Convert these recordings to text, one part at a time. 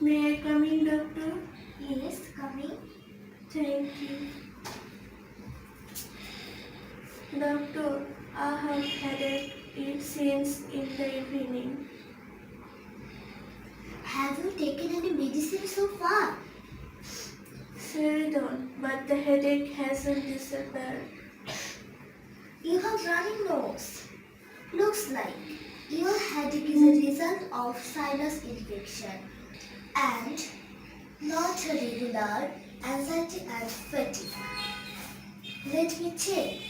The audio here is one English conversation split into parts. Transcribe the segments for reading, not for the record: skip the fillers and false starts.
May I come in, doctor? Yes, come in. Thank you. Doctor, I have headache since in the evening. Have you taken any medicine so far? Seridon, but the headache hasn't disappeared. You have running nose. Looks like your headache is a result of sinus infection and not a regular anxiety and fatigue. Let me check.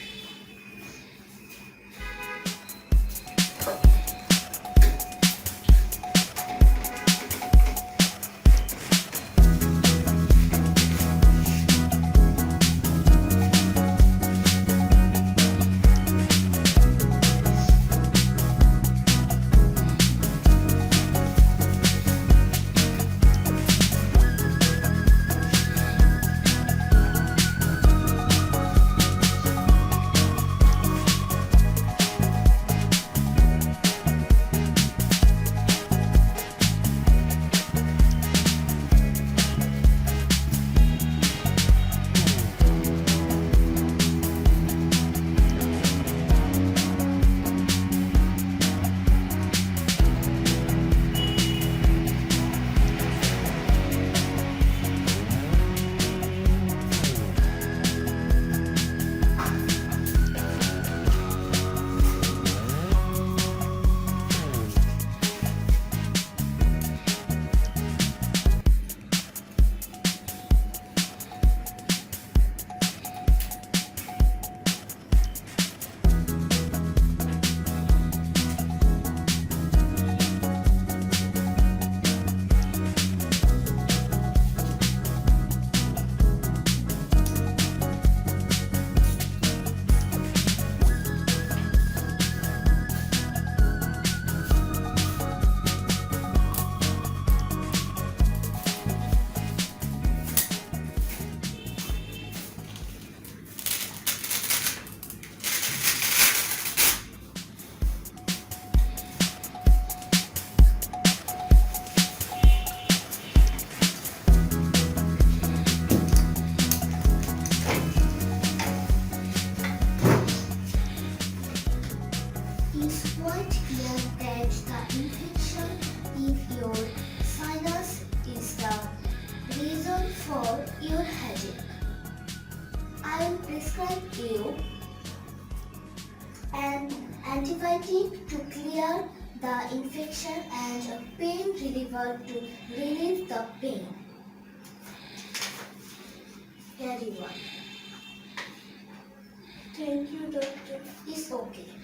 It's quite clear that the infection in your sinus is the reason for your headache. I will prescribe you an antibiotic to clear the infection and a pain reliever to relieve the pain. Here you are. Thank you, doctor. It's okay.